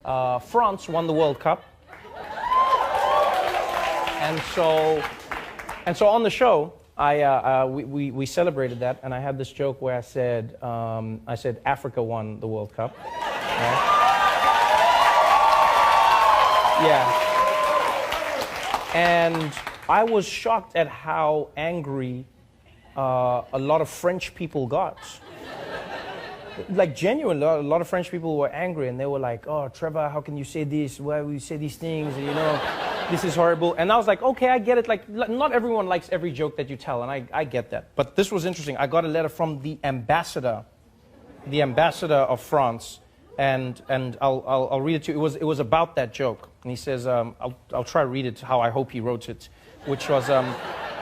France won the World Cup. And so on the show, we celebrated that, and I had this joke where I said Africa won the World Cup. Right? Yeah. And I was shocked at how angry a lot of French people got. Like, genuinely, a lot of French people were angry, and they were like, "Oh, Trevor, how can you say this? Why will you say these things? You know, this is horrible." And I was like, okay, I get it. Like, not everyone likes every joke that you tell, and I get that. But this was interesting. I got a letter from the ambassador of France, and I'll read it to you. It was about that joke, and he says, I'll try to read it how I hope he wrote it, which was,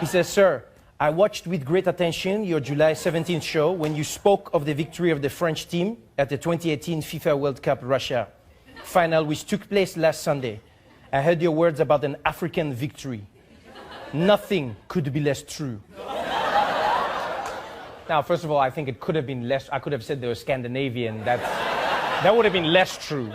he says, "Sir, I watched with great attention your July 17th show when you spoke of the victory of the French team at the 2018 FIFA World Cup Russia final, which took place last Sunday. I heard your words about an African victory. Nothing could be less true." Now, first of all, I think it could have been less. I could have said they were Scandinavian. That would have been less true.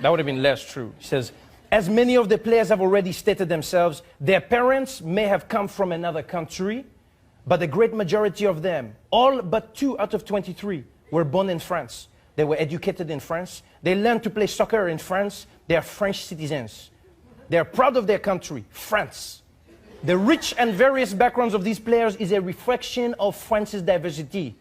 That would have been less true. He says, "As many of the players have already stated themselves, their parents may have come from another country, but the great majority of them, all but 2 out of 23, were born in France. They were educated in France. They learned to play soccer in France. They are French citizens. They are proud of their country, France. The rich and various backgrounds of these players is a reflection of France's diversity.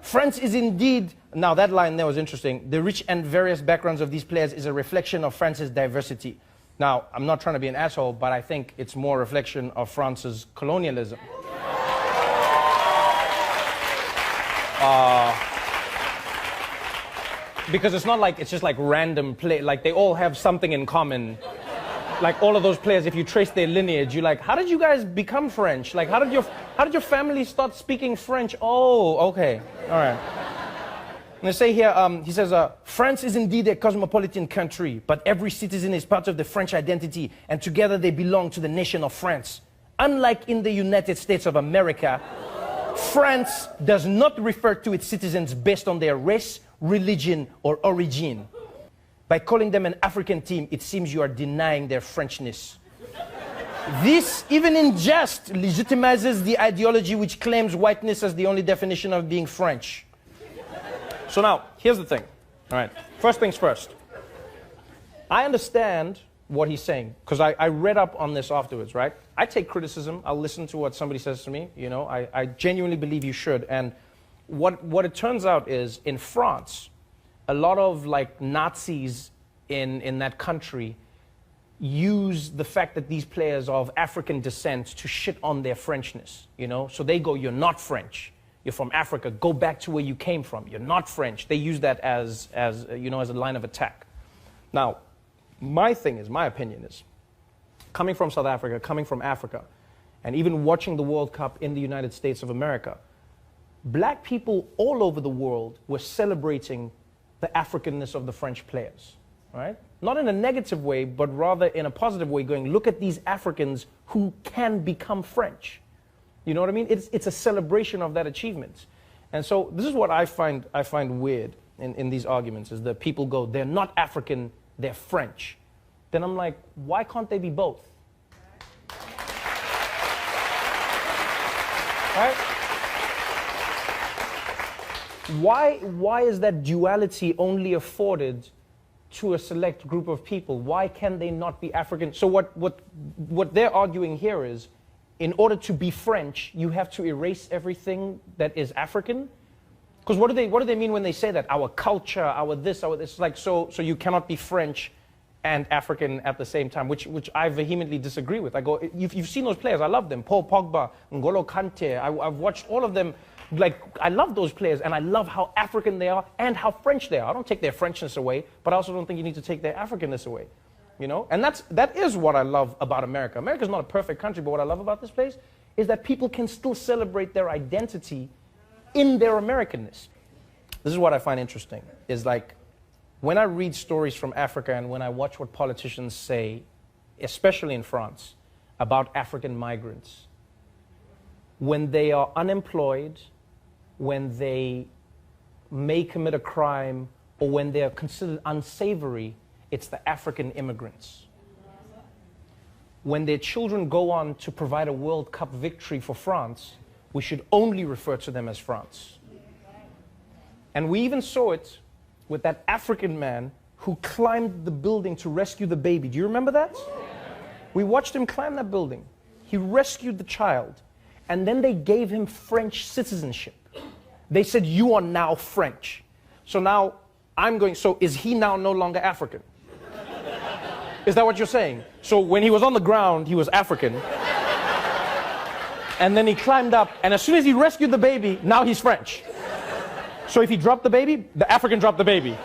France is indeed," now that line there was interesting, "the rich and various backgrounds of these players is a reflection of France's diversity." Now, I'm not trying to be an asshole, but I think it's more a reflection of France's colonialism. Because it's not like it's just like random play, like they all have something in common. Like all of those players, if you trace their lineage, you're like, how did you guys become French? Like, how did your family start speaking French? Oh, okay, all right. And they say here, he says, "France is indeed a cosmopolitan country, but every citizen is part of the French identity, and together they belong to the nation of France. Unlike in the United States of America, France does not refer to its citizens based on their race, religion, or origin. By calling them an African team, it seems you are denying their Frenchness. This, even in jest, legitimizes the ideology which claims whiteness as the only definition of being French." So now, here's the thing. All right, first things first. I understand what he's saying, because I read up on this afterwards, right? I take criticism. I'll listen to what somebody says to me. You know, I genuinely believe you should. And what it turns out is, in France, a lot of like Nazis in that country use the fact that these players are of African descent to shit on their Frenchness, you know? So they go, "You're not French. You're from Africa. Go back to where you came from. You're not French." They use that as you know, as a line of attack. Now, my opinion is, coming from South Africa, coming from Africa, and even watching the World Cup in the United States of America, black people all over the world were celebrating the Africanness of the French players, right? Not in a negative way, but rather in a positive way, going, look at these Africans who can become French. You know what I mean? It's a celebration of that achievement. And so this is what I find weird in these arguments, is that people go, "They're not African, they're French." Then I'm like, why can't they be both? Right? Why is that duality only afforded to a select group of people? Why can they not be African? So what they're arguing here is, in order to be French, you have to erase everything that is African? Because what do they mean when they say that? Our culture, our this, like, so you cannot be French and African at the same time, which I vehemently disagree with. I go, you've seen those players, I love them. Paul Pogba, N'Golo Kante, I've watched all of them. Like, I love those players, and I love how African they are and how French they are. I don't take their Frenchness away, but I also don't think you need to take their Africanness away. You know? And that is what I love about America. America's not a perfect country, but what I love about this place is that people can still celebrate their identity in their Americanness. This is what I find interesting, is like, when I read stories from Africa and when I watch what politicians say, especially in France, about African migrants, when they are unemployed, when they may commit a crime, or when they're considered unsavory, it's the African immigrants. When their children go on to provide a World Cup victory for France, we should only refer to them as France. And we even saw it with that African man who climbed the building to rescue the baby. Do you remember that? We watched him climb that building. He rescued the child, and then they gave him French citizenship. They said, you are now French. So now so is he now no longer African? Is that what you're saying? So when he was on the ground, he was African. And then he climbed up, and as soon as he rescued the baby, now he's French. So if he dropped the baby, the African dropped the baby.